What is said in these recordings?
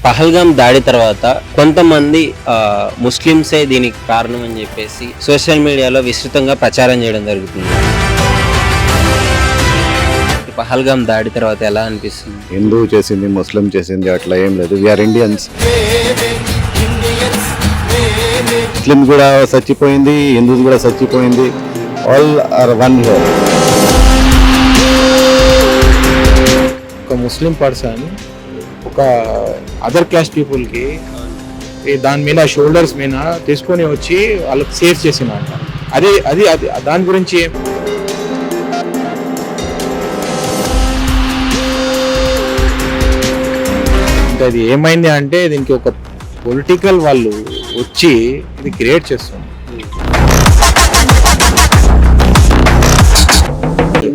పహల్గామ్ దాడి తర్వాత కొంతమంది ముస్లింసే దీనికి కారణం అని చెప్పేసి సోషల్ మీడియాలో విస్తృతంగా ప్రచారం చేయడం జరుగుతుంది. పహల్గామ్ దాడి తర్వాత ఎలా అనిపిస్తుంది? హిందూ చేసింది, ముస్లిం చేసింది అట్లా ఏం లేదు. We are Indians. ముస్లిం కూడా చచ్చిపోయింది, హిందూస్ కూడా చచ్చిపోయింది. All are one here. ఒక ముస్లిం పర్సన్ ఒక అదర్ క్యాస్ట్ పీపుల్కి దాని మీద షోల్డర్స్ మీద తీసుకొని వచ్చి వాళ్ళకి సేవ్ చేసినట్ట. అది అది అది దాని గురించి ఇంకా అది ఏమైంది అంటే దీనికి ఒక పొలిటికల్ వాళ్ళు వచ్చి ఇది క్రియేట్ చేస్తుంది.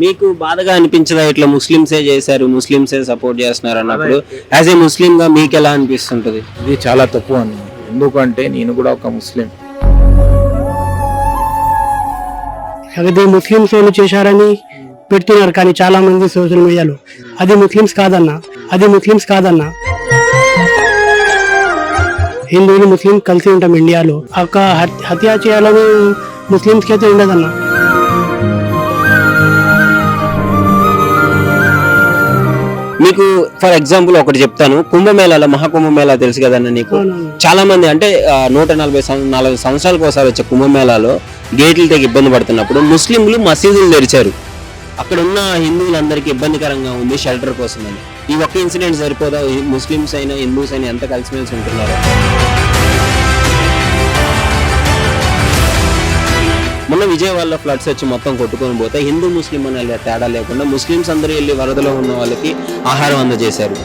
మీకు బాధగా అనిపించదా ఇట్లా ముస్లింసే చేశారు, ముస్లింసే సపోర్ట్ చేస్తున్నారు అన్నప్పుడు యాజ్ ఏ ముస్లిం గా మీకు ఎలా అనిపిస్తుంటది? ఇది చాలా తప్పు అని. ఎందుకంటే నేను కూడా ఒక ముస్లిం. అది ముస్లింస్ ఏమి చేశారని పెడుతున్నారు కానీ చాలా మంది సోషల్ మీడియాలో అది ముస్లింస్ కాదన్నా, అది ముస్లింస్ కాదన్నా. హిందువులు ముస్లిం కలిసి ఉంటాం ఇండియాలో. ఒక హత్య చేయాలని ముస్లింస్కి అయితే ఉండదన్నా. మీకు ఫర్ ఎగ్జాంపుల్ ఒకటి చెప్తాను. కుంభమేళాలో, మహాకుంభమేళా తెలుసు కదన్న నీకు. చాలా మంది అంటే 140 సంవత్సరాలకు ఒకసారి వచ్చే కుంభమేళాలో గేట్లు తెగి ఇబ్బంది పడుతున్నప్పుడు ముస్లింలు మసీదులు తెరిచారు. అక్కడ ఉన్న హిందువులందరికీ ఇబ్బందికరంగా ఉంది షెల్టర్ కోసం అని. ఈ ఒక్క ఇన్సిడెంట్ సరిపోదా? ముస్లిమ్స్ అయినా హిందూస్ అయినా ఎంత కలిసిమెలిసి ఉంటున్నారు. మొన్న విజయవాడలో ఫ్లడ్స్ వచ్చి మొత్తం కొట్టుకొని పోతే హిందూ ముస్లిం అనే తేడా లేకుండా ముస్లిమ్స్ అందరూ వెళ్ళి వరదలో ఉన్న వాళ్ళకి ఆహారం అందజేశారు.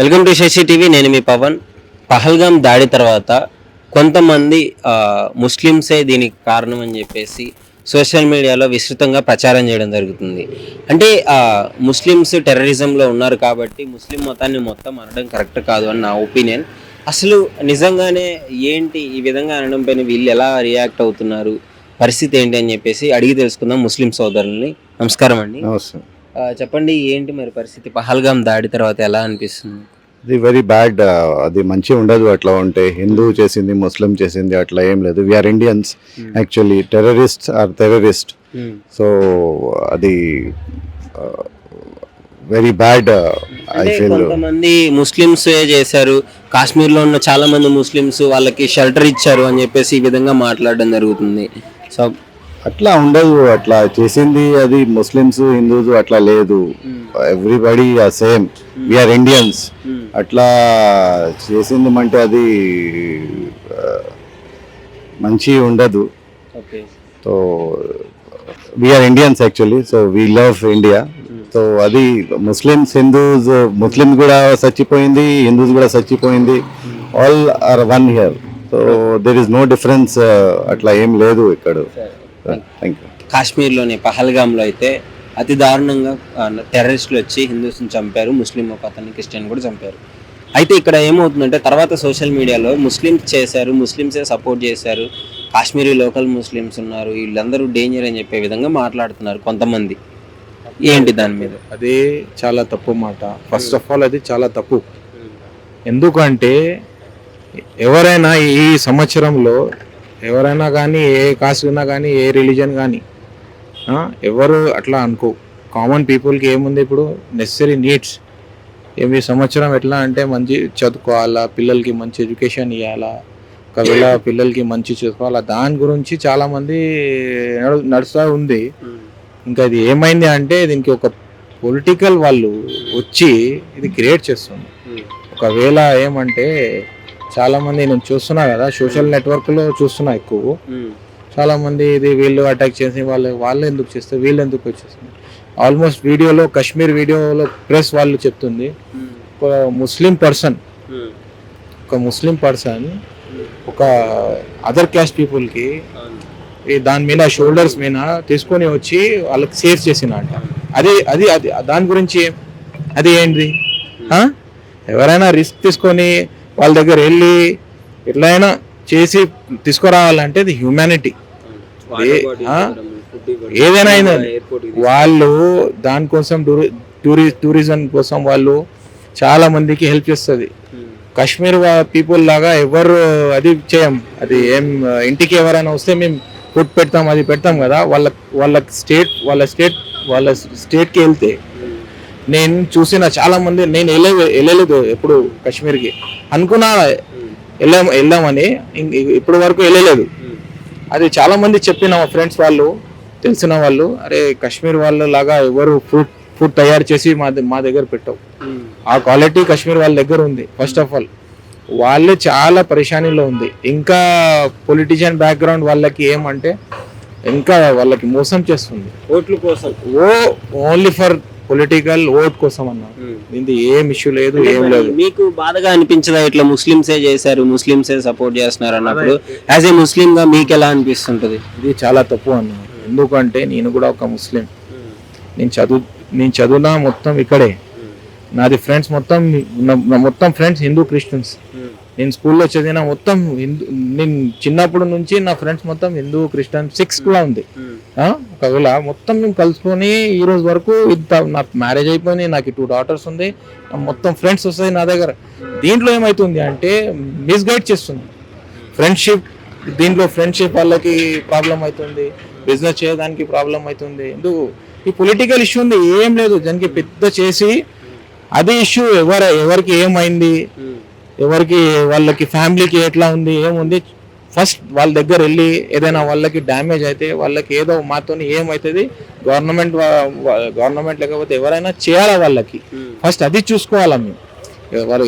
వెల్కమ్ టు శశి టీవీ, నేను మీ పవన్. పహల్గామ్ దాడి తర్వాత కొంతమంది ముస్లింసే దీనికి కారణం అని చెప్పేసి సోషల్ మీడియాలో విస్తృతంగా ప్రచారం చేయడం జరుగుతుంది. అంటే ముస్లిమ్స్ టెర్రరిజంలో ఉన్నారు కాబట్టి ముస్లిం మతాన్ని మొత్తం అనడం కరెక్ట్ కాదు అని నా ఒపీనియన్. అసలు నిజంగానే ఏంటి ఈ విధంగా అనడం పైన వీళ్ళు ఎలా రియాక్ట్ అవుతున్నారు, పరిస్థితి ఏంటి అని చెప్పేసి అడిగి తెలుసుకుందాం ముస్లిం సోదరుల్ని. నమస్కారం అండి. చెప్పండి, ఏంటి మరి పరిస్థితి? పహల్గామ్ దాడి తర్వాత ఎలా అనిపిస్తుంది? అది వెరీ బ్యాడ్. అది మంచి ఉండదు అట్లా ఉంటే. హిందూ చేసింది, ముస్లిం చేసింది అట్లా ఏం లేదు. We are Indians. Actually terrorist are terrorist. So అది వెరీ బ్యాడ్. కొంతమంది ముస్లిమ్స్ చేశారు, కాశ్మీర్ లో ఉన్న చాలా మంది ముస్లిమ్స్ వాళ్ళకి షెల్టర్ ఇచ్చారు అని చెప్పేసి ఈ విధంగా మాట్లాడడం జరుగుతుంది. సో అట్లా ఉండదు. అట్లా చేసింది అది ముస్లిమ్స్, హిందూస్ అట్లా లేదు. Everybody are same. We are Indians. అట్లా చేసింది అంటే అది మంచి ఉండదు. So we are Indians actually. So we love India. So అది ముస్లిమ్స్, హిందూస్, ముస్లిం కూడా చచ్చిపోయింది, హిందూస్ కూడా చచ్చిపోయింది. All are one here. So there is no difference. అట్లా ఏం లేదు ఇక్కడ. కాశ్మీర్లోని పహల్గామ్లో అయితే అతి దారుణంగా టెర్రరిస్టులు వచ్చి హిందూస్ని చంపారు, ముస్లిం ఒక అతన్ని క్రిస్టియన్ కూడా చంపారు. అయితే ఇక్కడ ఏమవుతుందంటే తర్వాత సోషల్ మీడియాలో ముస్లిమ్స్ చేశారు, ముస్లిమ్సే సపోర్ట్ చేశారు, కాశ్మీరీ లోకల్ ముస్లిమ్స్ ఉన్నారు, వీళ్ళందరూ డేంజర్ అని చెప్పే విధంగా మాట్లాడుతున్నారు కొంతమంది. ఏంటి దాని మీద? అదే చాలా తప్పు మాట. ఫస్ట్ ఆఫ్ ఆల్ అది చాలా తప్పు. ఎందుకంటే ఎవరైనా ఈ సంవత్సరంలో ఎవరైనా కానీ, ఏ కాస్ట్ ఉన్నా కానీ, ఏ రిలీజన్ కానీ ఎవరు అట్లా అనుకో. కామన్ పీపుల్కి ఏముంది ఇప్పుడు నెసరీ నీడ్స్. ఏమి సంవత్సరం ఎట్లా అంటే మంచి చదువుకోవాలా, పిల్లలకి మంచి ఎడ్యుకేషన్ ఇవ్వాలా, ఒకవేళ పిల్లలకి మంచి చదువుకోవాలా, దాని గురించి చాలామంది నడుస్తూ ఉంది. ఇంకా ఇది ఏమైంది అంటే దీనికి ఒక పొలిటికల్ వాళ్ళు వచ్చి ఇది క్రియేట్ చేస్తుంది. ఒకవేళ ఏమంటే చాలామంది నేను చూస్తున్నా కదా, సోషల్ నెట్వర్క్లో చూస్తున్నా ఎక్కువ. చాలామంది ఇది వీళ్ళు అటాక్ చేసి వాళ్ళు ఎందుకు చేస్తారు, వీళ్ళు ఎందుకు వచ్చేస్తుంది. ఆల్మోస్ట్ వీడియోలో, కాశ్మీర్ వీడియోలో ప్రెస్ వాళ్ళు చెప్తుంది ఒక ముస్లిం పర్సన్ ఒక అదర్ క్యాస్ట్ పీపుల్కి దాని మీద షోల్డర్స్ మీద తీసుకొని వచ్చి వాళ్ళకి సేవ్ చేసినట్ట. అది అది అది దాని గురించి అది ఏంటి? ఎవరైనా రిస్క్ తీసుకొని వాళ్ళ దగ్గర వెళ్ళి ఎట్లయినా చేసి తీసుకురావాలంటే అది హ్యూమానిటీ. ఏదైనా అయింది వాళ్ళు దానికోసం టూరిజం కోసం వాళ్ళు చాలా మందికి హెల్ప్ చేస్తుంది. కాశ్మీర్ పీపుల్ లాగా ఎవరు అది చేయం. అది ఏం ఇంటికి ఎవరైనా వస్తే మేము ఫుడ్ పెడతాం, అది పెడతాం కదా. వాళ్ళ స్టేట్కి వెళ్తే నేను చూసిన చాలా మంది, నేను వెళ్ళలేదు ఎప్పుడు కాశ్మీర్కి, అనుకున్నా వెళ్దామని, ఇప్పటి వరకు వెళ్ళలేదు. అది చాలా మంది చెప్పిన మా ఫ్రెండ్స్ వాళ్ళు, తెలిసిన వాళ్ళు, అరే కాశ్మీర్ వాళ్ళ లాగా ఎవరు ఫుడ్ తయారు చేసి మా దగ్గర పెట్టవు. ఆ క్వాలిటీ కాశ్మీర్ వాళ్ళ దగ్గర ఉంది. ఫస్ట్ ఆఫ్ ఆల్ వాళ్ళే చాలా పరేషానీలో ఉంది. ఇంకా పొలిటీషియన్ బ్యాక్గ్రౌండ్ వాళ్ళకి ఏమంటే ఇంకా వాళ్ళకి మోసం చేస్తుంది. ఓట్ల కోసం, ఓన్లీ ఫర్ పొలిటికల్ ఓట్ కోసం అన్నారు. ఇది ఏం ఇష్యూ లేదు, ఏం లేదు. మీకు బాధగా అనిపించదా ఇట్లా ముస్లింసే చేశారు, ముస్లింసే సపోర్ట్ చేస్తున్నారు అన్నప్పుడు యాజ్ ఏ ముస్లిం గా మీకు ఎలా అనిపిస్తుంటది? ఇది చాలా తప్పు అన్నారు. ఎందుకంటే నేను కూడా ఒక ముస్లిం. నేను చదువునా మొత్తం ఇక్కడే. నాది ఫ్రెండ్స్ మొత్తం ఫ్రెండ్స్ హిందూ క్రిస్టియన్స్. నేను స్కూల్లో చదివిన మొత్తం హిందూ. నేను చిన్నప్పటి నుంచి నా ఫ్రెండ్స్ మొత్తం హిందూ క్రిస్టియన్ 6 కూడా ఉంది. ఒకవేళ మొత్తం మేము కలుసుకొని ఈ రోజు వరకు ఇంత, నాకు మ్యారేజ్ అయిపోయింది, నాకు 2 daughters ఉంది, మొత్తం ఫ్రెండ్స్ వస్తాయి నా దగ్గర. దీంట్లో ఏమవుతుంది అంటే మిస్గైడ్ చేస్తుంది ఫ్రెండ్షిప్. దీంట్లో ఫ్రెండ్షిప్ వాళ్ళకి ప్రాబ్లం అవుతుంది, బిజినెస్ చేయడానికి ప్రాబ్లం అవుతుంది. ఎందుకు ఈ పొలిటికల్ ఇష్యూ ఉంది, ఏం లేదు దానికి పెద్ద చేసి అదే ఇష్యూ. ఎవరికి ఏమైంది, ఎవరికి వాళ్ళకి ఫ్యామిలీకి ఎట్లా ఉంది, ఏముంది, ఫస్ట్ వాళ్ళ దగ్గర వెళ్ళి ఏదైనా వాళ్ళకి డ్యామేజ్ అయితే వాళ్ళకి ఏదో మాతో ఏమవుతుంది, గవర్నమెంట్ లేకపోతే ఎవరైనా చేయాలా వాళ్ళకి, ఫస్ట్ అది చూసుకోవాలా మేము.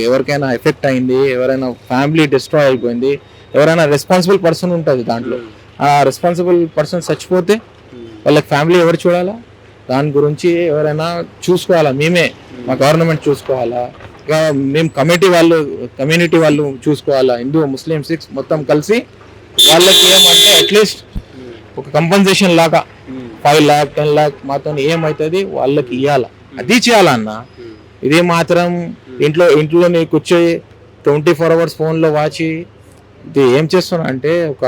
ఎవరికైనా ఎఫెక్ట్ అయింది, ఎవరైనా ఫ్యామిలీ డిస్ట్రాయ్ అయిపోయింది, ఎవరైనా రెస్పాన్సిబుల్ పర్సన్ ఉంటుంది దాంట్లో, ఆ రెస్పాన్సిబుల్ పర్సన్ చచ్చిపోతే వాళ్ళకి ఫ్యామిలీ ఎవరు చూడాలా, దాని గురించి ఎవరైనా చూసుకోవాలా. మేమే, మా గవర్నమెంట్ చూసుకోవాలా, మేము కమ్యూనిటీ వాళ్ళు చూసుకోవాలా. హిందూ ముస్లిం 6 మొత్తం కలిసి వాళ్ళకి ఏమంటే అట్లీస్ట్ ఒక కంపన్సేషన్ లాగా 5 lakh 10 lakh మాతో ఏమవుతుంది వాళ్ళకి ఇవ్వాలా, అది చేయాలన్న. ఇది మాత్రం ఇంట్లోనే కూర్చొని 24 hours ఫోన్లో వాచి ఇది ఏం చేస్తున్నా అంటే ఒక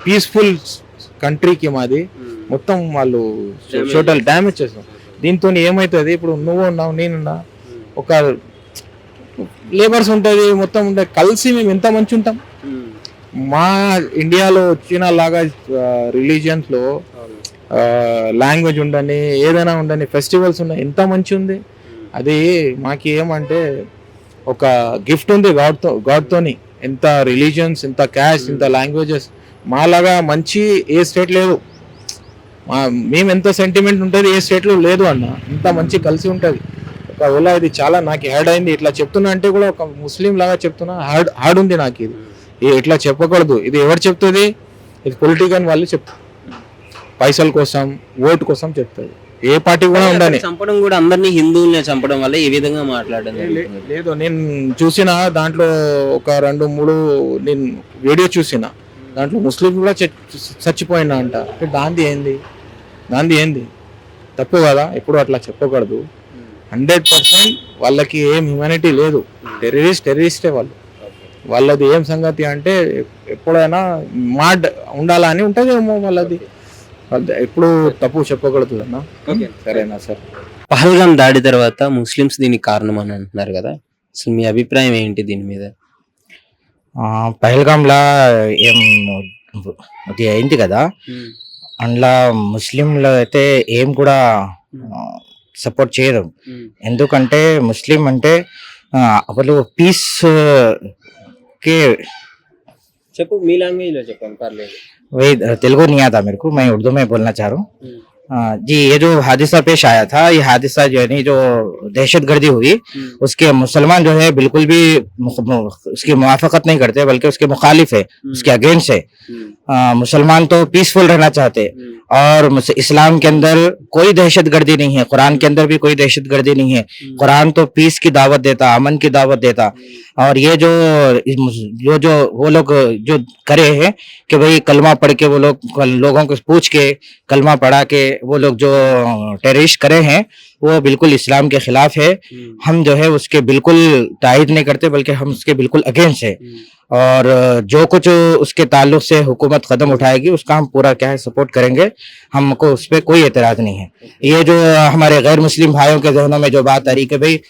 పీస్ఫుల్ కంట్రీకి మాది మొత్తం వాళ్ళు టోటల్ డ్యామేజ్ చేస్తాం. దీంతో ఏమవుతుంది, ఇప్పుడు నువ్వు ఉన్నావు, నేనున్నా, ఒక లేబర్స్ ఉంటుంది, మొత్తం ఉంటుంది, కలిసి మేము ఎంత మంచి ఉంటాం. మా ఇండియాలో వచ్చిన లాగా రిలీజియన్స్లో లాంగ్వేజ్ ఉండని, ఏదైనా ఉండని, ఫెస్టివల్స్ ఉన్నాయి, ఎంత మంచి ఉంది. అది మాకు ఏమంటే ఒక గిఫ్ట్ ఉంది గాడ్తోని. ఎంత రిలీజియన్స్, ఎంత క్యాస్ట్, ఎంత లాంగ్వేజెస్, మాలాగా మంచి ఏ స్టేట్ లేదు. మేము ఎంత సెంటిమెంట్ ఉంటుంది ఏ స్టేట్లో లేదు అన్న. ఇంత మంచి కలిసి ఉంటుంది. ఒకవేళ ఇది చాలా నాకు హ్యాడ్ అయింది. ఇట్లా చెప్తున్నా అంటే కూడా ఒక ముస్లిం లాగా చెప్తున్నా, హార్డ్ ఉంది నాకు. ఇది ఇట్లా చెప్పకూడదు. ఇది ఎవరు చెప్తుంది, ఇది పొలిటికల్ వాళ్ళు చెప్తారు, పైసల కోసం, ఓటు కోసం చెప్తుంది. ఏ పార్టీ కూడా ఉండని. చంపడం కూడా అందరినీ హిందువుల్ని చంపడం వల్ల ఈ విధంగా మాట్లాడడం లేదు. నేను చూసిన దాంట్లో ఒక 2-3 నేను వీడియో చూసిన, దాంట్లో ముస్లిం కూడా చచ్చిపోయినా అంట. దాంది ఏంది తప్పు కదా. ఎప్పుడు అట్లా చెప్పకూడదు. 100% వాళ్ళకి ఏం హ్యూమానిటీ లేదు. టెర్రరిస్టే వాళ్ళది ఏం సంగతి అంటే ఎప్పుడైనా ఉండాలా అని ఉంటుంది ఏమో వాళ్ళది. ఎప్పుడు తప్పు చెప్పకూడదు అన్న. సరేనా సార్? పహల్గామ్ దాడి తర్వాత ముస్లిమ్స్ దీనికి కారణం అని అంటున్నారు కదా, అసలు మీ అభిప్రాయం ఏంటి దీని మీద? పహల్గామ్లా ఏం అది అయింది కదా, అందులో ముస్లింలు అయితే ఏం కూడా సపోర్ట్ చేయరు. ఎందుకంటే ముస్లిం అంటే వాళ్ళు పీస్ కి చెప్పు, మీ లాంగ్వేజ్ లో చెప్పండి పర్లేదు. वही तेलुगु नहीं आता मेरे को, मैं उर्दू में बोलना चाह रहा हूँ। जी, ये जो हादसा पेश आया था, ये हादसा जो है जो दहशतगर्दी हुई, उसके मुसलमान जो है बिल्कुल भी उसकी मुआफकत नहीं करते, बल्कि उसके मुखालिफ है, उसके अगेंस्ट है। मुसलमान तो पीसफुल रहना चाहते, और इस्लाम के अंदर कोई दहशतगर्दी नहीं है, कुरान के अंदर भी कोई दहशतगर्दी नहीं है। कुरान तो पीस की दावत देता, अमन की दावत देता। और ये जो वो लोग जो करे हैं कि भाई कलमा पढ़ के वो लोग लोगों को पूछ के कलमा पढ़ा के वो लोग जो टेररिस्ट करे हैं, वो बिल्कुल इस्लाम के खिलाफ है। हम जो है उसके बिल्कुल तायद नहीं करते, बल्कि हम उसके बिल्कुल अगेंस्ट है। और जो कुछ उसके ताल्लुक से हुकूमत कदम उठाएगी उसका हम पूरा क्या है सपोर्ट करेंगे, हमको उस पर कोई एतराज नहीं है। ये जो हमारे गैर मुस्लिम भाइयों के जहनों में जो बात आ रही कि भाई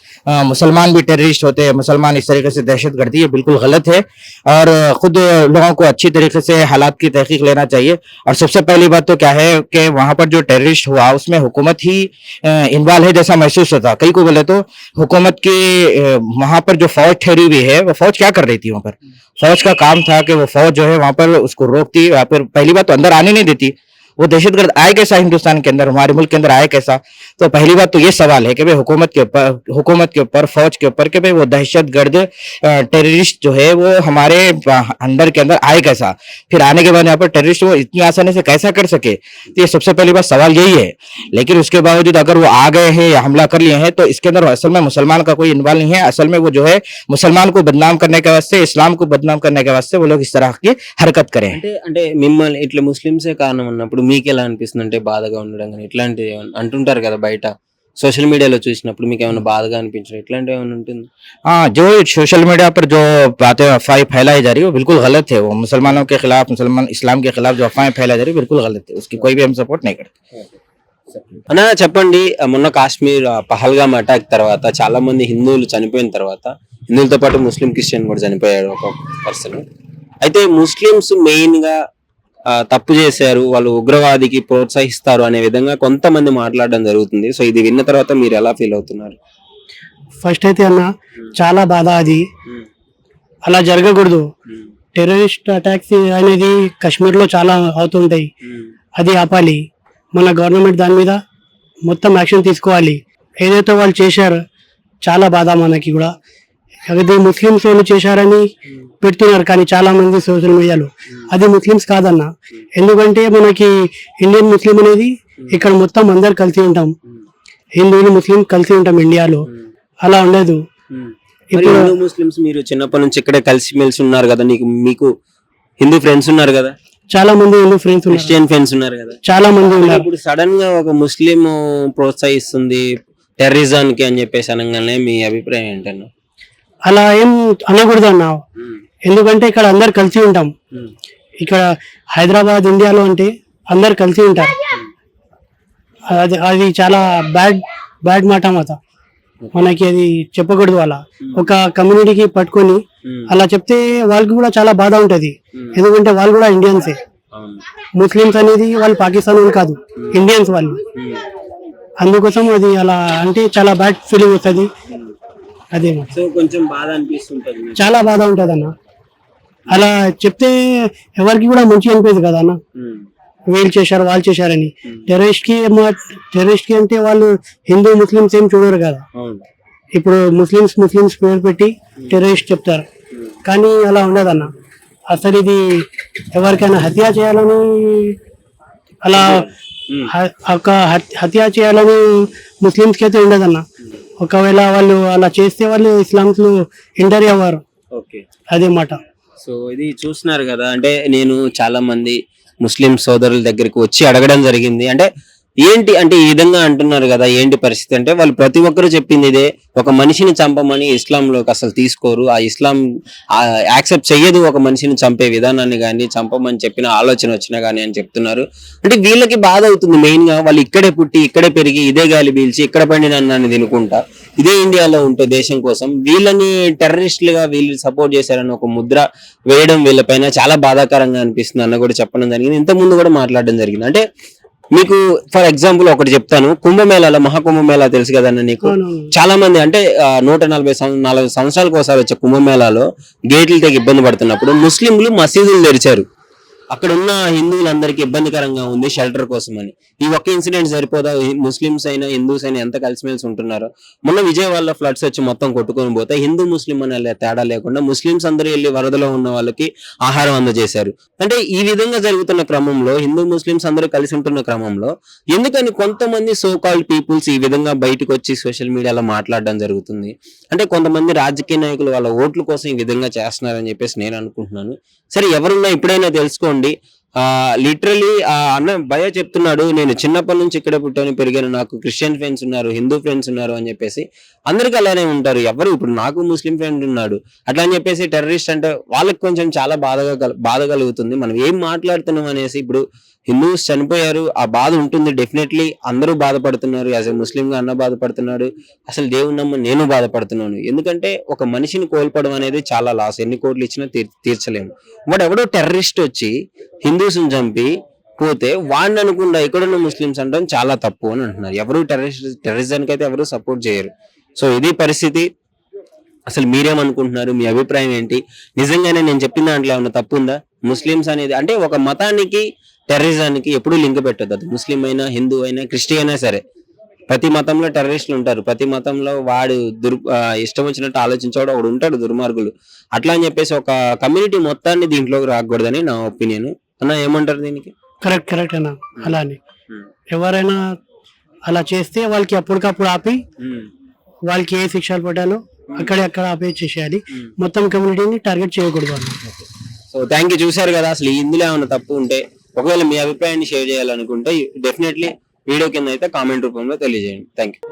मुसलमान भी टेररिस्ट होते हैं, मुसलमान इस तरीके से दहशतगर्दी, ये बिल्कुल गलत है। और खुद लोगों को अच्छी तरीके से हालात की तहकीक लेना चाहिए। और सबसे पहली बात तो क्या है कि वहां पर जो टेररिस्ट हुआ उसमें हुकूमत ही इन्वॉल्व है जैसा महसूस होता। कई को बोले तो हुकूमत की वहां पर जो फौज ठहरी हुई है वो फौज क्या कर रही थी वहां पर? फौज का काम था कि वो फौज जो है वहां पर उसको रोकती, या फिर पहली बात तो अंदर आने नहीं देती। वो दहशतगर्द आए कैसा हिंदुस्तान के अंदर, हमारे मुल्क के अंदर आए कैसा? तो पहली बात तो ये सवाल है कि भाई हुकूमत के ऊपर फौज के ऊपर कि भाई वो दहशतगर्द टेररिस्ट जो है वो हमारे अंदर के अंदर आए कैसा, फिर आने के बाद यहाँ पर टेररिस्ट वो इतनी आसानी से कैसा कर सके? तो ये सबसे पहली बात सवाल यही है। लेकिन उसके बावजूद अगर वो आ गए हैं या हमला कर लिए हैं तो इसके अंदर असल में मुसलमान का कोई इन्वॉल्व नहीं है। असल में वो जो है मुसलमान को बदनाम करने के वास्ते, इस्लाम को बदनाम करने के वास्ते वो लोग इस तरह की हरकत करें। అంటే మిమ్మల్ని ఇట్లా ముస్లింసే కారణం అన్నప్పుడు మీకు ఎలా అనిపిస్తుంది? అంటే బాధగా ఉండడం కానీ ఇట్లాంటివి ఏమన్నా అంటుంటారు కదా బయట, సోషల్ మీడియాలో చూసినప్పుడు మీకు ఏమైనా బాధగా అనిపించడం ఇట్లాంటివి ఏమైనా ఉంటుంది? हाँ, जो सोशल मीडिया पर जो बातें अफवाहें फैलाई जा रही है वो बिल्कुल गलत है। वो मुसलमानों के खिलाफ, मुसलमान इस्लाम के खिलाफ जो अफवाहें फैलाई जा रही है बिल्कुल गलत है। उसकी कोई भी हम सपोर्ट नहीं करते। అన్న చెప్పండి, మొన్న కాశ్మీర్ పహల్గామ్ అటాక్ తర్వాత చాలా మంది హిందువులు చనిపోయిన తర్వాత హిందువులతో పాటు ముస్లిం క్రిస్టియన్ కూడా చనిపోయాడు ఒక పర్సన్. అయితే ముస్లిమ్స్ మెయిన్ గా తప్పు చేశారు, వాళ్ళు ఉగ్రవాదికి ప్రోత్సహిస్తారు అనే విధంగా కొంతమంది మాట్లాడడం జరుగుతుంది. సో ఇది విన్న తర్వాత మీరు ఎలా ఫీల్ అవుతున్నారు? ఫస్ట్ అయితే అన్న చాలా బాధ, అది అలా జరగకూడదు. టెర్రరిస్ట్ అటాక్స్ అనేది కాశ్మీర్లో చాలా అవుతుంటాయి, అది ఆపాలి. మన గవర్నమెంట్ దాని మీద మొత్తం యాక్షన్ తీసుకోవాలి. ఏదైతే వాళ్ళు చేశారో చాలా బాధ మనకి కూడా. అది ముస్లిమ్స్ వాళ్ళు చేశారని పెడుతున్నారు కానీ చాలా మంది సోషల్ మీడియాలో, అది ముస్లిమ్స్ కాదన్న. ఎందుకంటే మనకి ఇండియన్ ముస్లిం అనేది ఇక్కడ మొత్తం అందరు కలిసి ఉంటాం, హిందువులు ముస్లిం కలిసి ఉంటాం ఇండియాలో. అలా ఉండదు. ఇప్పుడు హిందూ ముస్లిమ్స్ మీరు చిన్నప్పటి నుంచి ఇక్కడే కలిసి మెలిసి ఉన్నారు కదా, మీకు హిందూ ఫ్రెండ్స్ ఉన్నారు కదా, చాలా మంది హిందూ ఫ్రెండ్స్ ఉన్నారు, క్రిస్టియన్ ఫ్రెండ్స్ ఉన్నారు కదా, చాలా మంది ఉన్నారు. ఇప్పుడు సడన్ గా ఒక ముస్లిం ప్రోత్సహిస్తుంది టెర్రరిజానికి అని చెప్పేసి అనగానే మీ అభిప్రాయం ఏంటన్నా? అలా ఏం అనకూడదు అన్న. ఎందుకంటే ఇక్కడ అందరు కలిసి ఉంటాం. ఇక్కడ హైదరాబాద్ ఇండియాలో అంటే అందరు కలిసి ఉంటారు. అది చాలా బ్యాడ్ మాట మనకి అది చెప్పకూడదు. అలా ఒక కమ్యూనిటీకి పట్టుకొని అలా చెప్తే వాళ్ళకి కూడా చాలా బాధ ఉంటది. ఎందుకంటే వాళ్ళు కూడా ఇండియన్సే. ముస్లిమ్స్ అనేది వాళ్ళు పాకిస్తాన్ వాళ్ళు కాదు, ఇండియన్స్ వాళ్ళు. అందుకోసం అది అలా అంటే చాలా బ్యాడ్ ఫీలింగ్ వస్తుంది. అదే సో కొంచెం బాధ అనిపిస్తుంటది, చాలా బాధ ఉంటది అన్న. అలా చెప్తే ఎవరికి కూడా మంచిగా అనిపించదు కదా అన్న, వీళ్ళు చేశారు వాళ్ళు చేశారని. టెర్రరిస్ట్ కి అంటే వాళ్ళు హిందూ ముస్లిమ్స్ ఏం చూడరు కదా. ఇప్పుడు ముస్లిమ్స్ పేరు పెట్టి టెర్రరిస్ట్ చెప్తారు, కానీ అలా ఉండదు అన్న. అసలు ఇది ఎవరికైనా హత్య చేయాలని, అలా ఒక హత్య చేయాలని ముస్లిమ్స్కి అయితే ఉండదన్న. ఒకవేళ వాళ్ళు అలా చేస్తే వాళ్ళు ఇస్లామ్స్ లో ఎంటర్ అవ్వరు. అదే మాట. సో ఇది చూస్తున్నారు కదా, అంటే నేను చాలా మంది ముస్లిం సోదరుల దగ్గరికి వచ్చి అడగడం జరిగింది. అంటే ఏంటి అంటే ఈ విధంగా అంటున్నారు కదా, ఏంటి పరిస్థితి అంటే వాళ్ళు ప్రతి ఒక్కరు చెప్పింది ఇదే, ఒక మనిషిని చంపమని ఇస్లాంలోకి అసలు తీసుకోరు, ఆ ఇస్లాం యాక్సెప్ట్ చెయ్యదు ఒక మనిషిని చంపే విధానాన్ని కానీ, చంపమని చెప్పిన ఆలోచన వచ్చినా కానీ అని చెప్తున్నారు. అంటే వీళ్ళకి బాధ అవుతుంది మెయిన్ గా, వాళ్ళు ఇక్కడే పుట్టి ఇక్కడే పెరిగి ఇదే గాలి పీల్చి ఇక్కడ పండిన అన్నాన్ని తినుకుంటా ఇదే ఇండియాలో ఉంటే దేశం కోసం వీళ్ళని టెర్రరిస్టులుగా వీళ్ళు సపోర్ట్ చేశారని ఒక ముద్ర వేయడం వీళ్ళపైన చాలా బాధాకరంగా అనిపిస్తుంది అన్న కూడా చెప్పడం జరిగింది. ఇంత ముందు కూడా మాట్లాడడం జరిగింది. అంటే మీకు ఫర్ ఎగ్జాంపుల్ ఒకటి చెప్తాను, కుంభమేళాలో మహాకుంభమేళా తెలుసు కదన్న నీకు, చాలా మంది అంటే 140 సంవత్సరాలకు ఒకసారి వచ్చే కుంభమేళాలో గేట్లు తెగి ఇబ్బంది పడుతున్నప్పుడు ముస్లింలు మసీదులు తెరిచారు. అక్కడ ఉన్న హిందువులందరికీ ఇబ్బందికరంగా ఉంది షెల్టర్ కోసం అని. ఈ ఒక్క ఇన్సిడెంట్ సరిపోదా? ముస్లిమ్స్ అయినా హిందూస్ అయినా ఎంత కలిసిమెలిసి ఉంటున్నారో. మొన్న విజయవాడలో ఫ్లడ్స్ వచ్చి మొత్తం కొట్టుకొని పోతే హిందూ ముస్లిం అనే తేడా లేకుండా ముస్లిమ్స్ అందరూ వెళ్ళి వరదలో ఉన్న వాళ్ళకి ఆహారం అందజేశారు. అంటే ఈ విధంగా జరుగుతున్న క్రమంలో హిందూ ముస్లిమ్స్ అందరూ కలిసి ఉంటున్న క్రమంలో ఎందుకని కొంతమంది సో కాల్డ్ పీపుల్స్ ఈ విధంగా బయటకు వచ్చి సోషల్ మీడియాలో మాట్లాడడం జరుగుతుంది? అంటే కొంతమంది రాజకీయ నాయకులు వాళ్ళ ఓట్ల కోసం ఈ విధంగా చేస్తున్నారని చెప్పేసి నేను అనుకుంటున్నాను. సరే ఎవరున్నా ఇప్పుడైనా తెలుసుకోండి, లిటరలీ అన్న భయ చెప్తున్నాడు, నేను చిన్నప్పటి నుంచి ఇక్కడ పుట్టాను పెరిగాను, నాకు క్రిస్టియన్ ఫ్రెండ్స్ ఉన్నారు, హిందూ ఫ్రెండ్స్ ఉన్నారు అని చెప్పేసి. అందరికి అలానే ఉంటారు, ఎవరు ఇప్పుడు నాకు ముస్లిం ఫ్రెండ్ ఉన్నాడు అట్లా అని చెప్పేసి టెర్రరిస్ట్ అంటే వాళ్ళకి కొంచెం చాలా బాధ కలుగుతుంది. మనం ఏం మాట్లాడుతున్నాం అనేసి. ఇప్పుడు హిందూస్ చనిపోయారు, ఆ బాధ ఉంటుంది డెఫినెట్లీ, అందరూ బాధపడుతున్నారు. యాజ్ ఎ ముస్లింగా అన్న బాధపడుతున్నాడు, అసలు దేవుని నమ్మ నేను బాధపడుతున్నాను. ఎందుకంటే ఒక మనిషిని కోల్పోవడం అనేది చాలా లాస్, ఎన్ని కోట్లు ఇచ్చినా తీర్చలేము. బట్ ఎవడో టెర్రరిస్ట్ వచ్చి హిందూస్ చంపి పోతే వాడిని అనుకుండా ఇక్కడున్న ముస్లిమ్స్ అంటాం చాలా తప్పు అని అంటున్నారు. ఎవరు టెర్రరిజానికి అయితే ఎవరు సపోర్ట్ చేయరు. సో ఇది పరిస్థితి. అసలు మీరేమనుకుంటున్నారు, మీ అభిప్రాయం ఏంటి? నిజంగానే నేను చెప్పిన దాంట్లో ఏమన్నా తప్పు ఉందా? ముస్లిమ్స్ అనేది అంటే ఒక మతానికి టెర్రరిజానికి ఎప్పుడూ లింక్ పెట్టద్దు. అది ముస్లిం అయినా, హిందూ అయినా, క్రిస్టియన్ అయినా సరే. ప్రతి మతంలో టెర్రరిస్టులు ఉంటారు, ప్రతి మతంలో వాడు ఇష్టం వచ్చినట్టు ఆలోచించేవాడు ఒకడు ఉంటాడు, దుర్మార్గులు. అట్లా అని చెప్పేసి ఒక కమ్యూనిటీ మొత్తాన్ని దీంట్లోకి రాకూడదని నా ఒపీనియన్. అన్న ఏమంటారు దీనికి? కరెక్ట్ అన్న. అలానే ఎవరైనా అలా చేస్తే వాళ్ళకి అప్పటికప్పుడు ఆపి వాళ్ళకి ఏ శిక్షలు పడ్డాలో అక్కడ ఆపే చేసేయాలి. మొత్తం కమ్యూనిటీని టార్గెట్ చేయకూడదు అన్న. So thank you. చూసారు కదా, అసలు ఇందులో ఏమైనా తప్పు ఉంటే ఒకవేళ మీ అభిప్రాయాన్ని షేర్ చేయాలనుకుంటే డెఫినెట్లీ వీడియో కింద అయితే కామెంట్ రూపంలో తెలియజేయండి. Thank you.